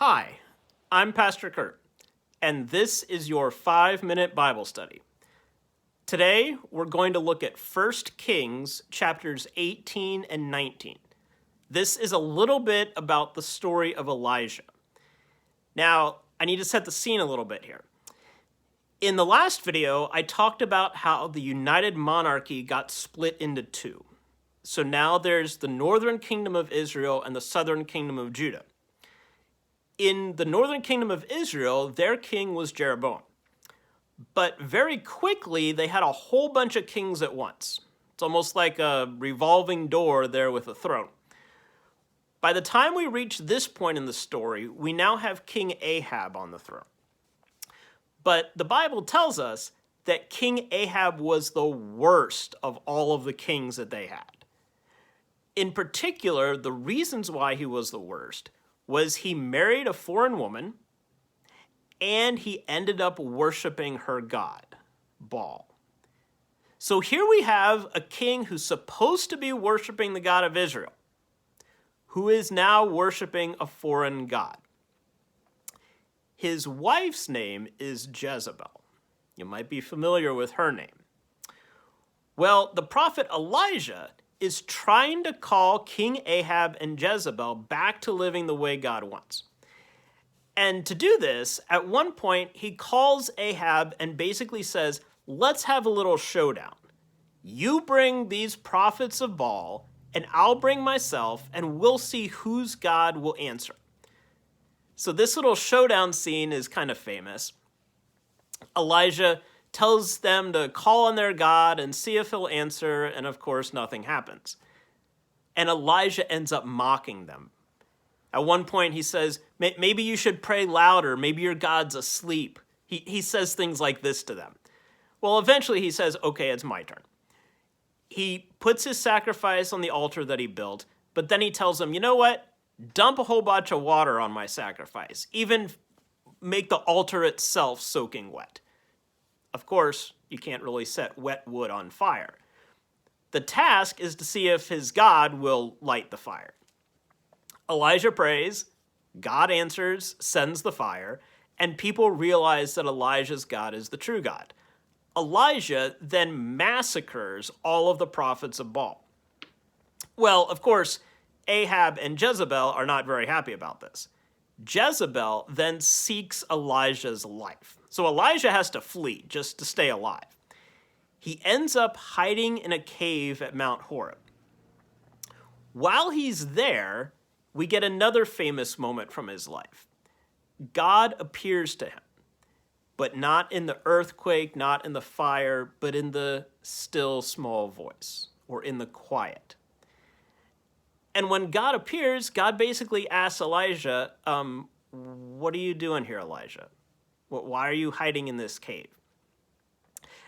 Hi, I'm Pastor Kurt, and this is your 5-minute Bible study. Today, we're going to look at 1 Kings chapters 18 and 19. This is a little bit about the story of Elijah. Now, I need to set the scene a little bit here. In the last video, I talked about how the United Monarchy got split into two. So now there's the northern kingdom of Israel and the southern kingdom of Judah. In the northern kingdom of Israel, their king was Jeroboam. But very quickly, they had a whole bunch of kings at once. It's almost like a revolving door there with a throne. By the time we reach this point in the story, we now have King Ahab on the throne. But the Bible tells us that King Ahab was the worst of all of the kings that they had. In particular, the reasons why he was the worst was he married a foreign woman, and he ended up worshiping her god, Baal. So here we have a king who's supposed to be worshiping the God of Israel, who is now worshiping a foreign god. His wife's name is Jezebel. You might be familiar with her name. Well, the prophet Elijah is trying to call King Ahab and Jezebel back to living the way God wants. And to do this, at one point, he calls Ahab and basically says, let's have a little showdown. You bring these prophets of Baal, and I'll bring myself, and we'll see whose God will answer. So this little showdown scene is kind of famous. Elijah tells them to call on their God and see if he'll answer, and of course, nothing happens. And Elijah ends up mocking them. At one point, he says, maybe you should pray louder, maybe your God's asleep. He says things like this to them. Well, eventually he says, okay, it's my turn. He puts his sacrifice on the altar that he built, but then he tells them, you know what? Dump a whole bunch of water on my sacrifice. Even make the altar itself soaking wet. Of course, you can't really set wet wood on fire. The task is to see if his God will light the fire. Elijah prays, God answers, sends the fire, and people realize that Elijah's God is the true God. Elijah then massacres all of the prophets of Baal. Well, of course, Ahab and Jezebel are not very happy about this. Jezebel then seeks Elijah's life. So Elijah has to flee just to stay alive. He ends up hiding in a cave at Mount Horeb. While he's there, we get another famous moment from his life. God appears to him, but not in the earthquake, not in the fire, but in the still small voice, or in the quiet. And when God appears, God basically asks Elijah, what are you doing here, Elijah? Why are you hiding in this cave?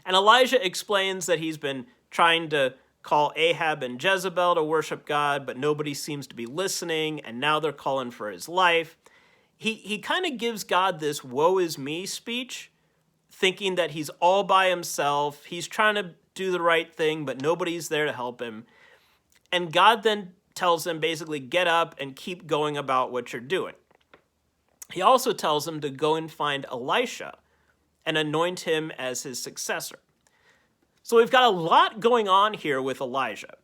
And Elijah explains that he's been trying to call Ahab and Jezebel to worship God, but nobody seems to be listening, and now they're calling for his life. He kind of gives God this woe is me speech, thinking that he's all by himself. He's trying to do the right thing, but nobody's there to help him. And God then tells him basically, get up and keep going about what you're doing. He also tells him to go and find Elisha and anoint him as his successor. So we've got a lot going on here with Elijah.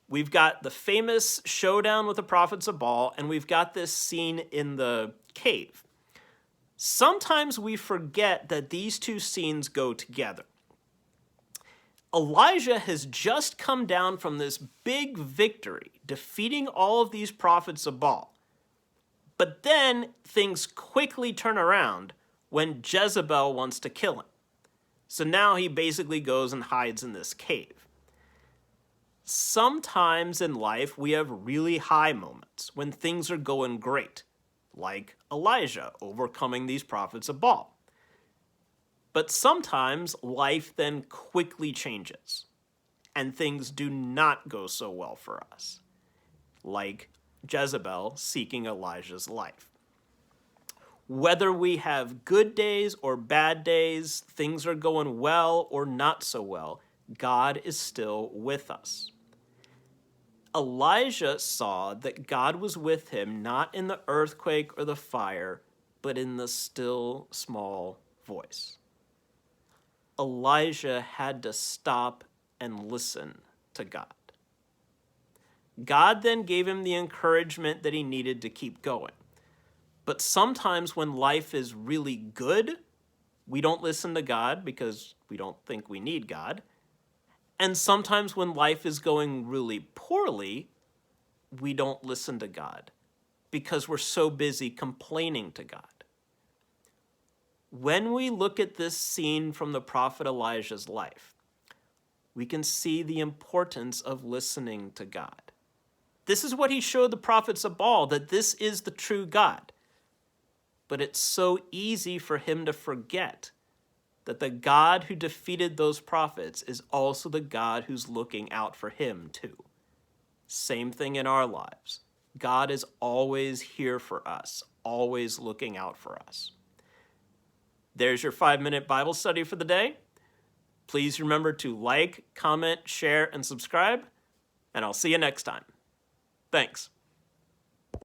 We've got the famous showdown with the prophets of Baal, and we've got this scene in the cave. Sometimes we forget that these two scenes go together. Elijah has just come down from this big victory, defeating all of these prophets of Baal. But then things quickly turn around when Jezebel wants to kill him. So now he basically goes and hides in this cave. Sometimes in life we have really high moments when things are going great, like Elijah overcoming these prophets of Baal. But sometimes life then quickly changes, and things do not go so well for us, like Jezebel seeking Elijah's life. Whether we have good days or bad days, things are going well or not so well, God is still with us. Elijah saw that God was with him not in the earthquake or the fire, but in the still small voice. Elijah had to stop and listen to God. God then gave him the encouragement that he needed to keep going. But sometimes when life is really good, we don't listen to God because we don't think we need God. And sometimes when life is going really poorly, we don't listen to God because we're so busy complaining to God. When we look at this scene from the prophet Elijah's life, we can see the importance of listening to God. This is what he showed the prophets of Baal, that this is the true God. But it's so easy for him to forget that the God who defeated those prophets is also the God who's looking out for him too. Same thing in our lives. God is always here for us, always looking out for us. There's your 5-minute Bible study for the day. Please remember to like, comment, share, and subscribe, and I'll see you next time. Thanks.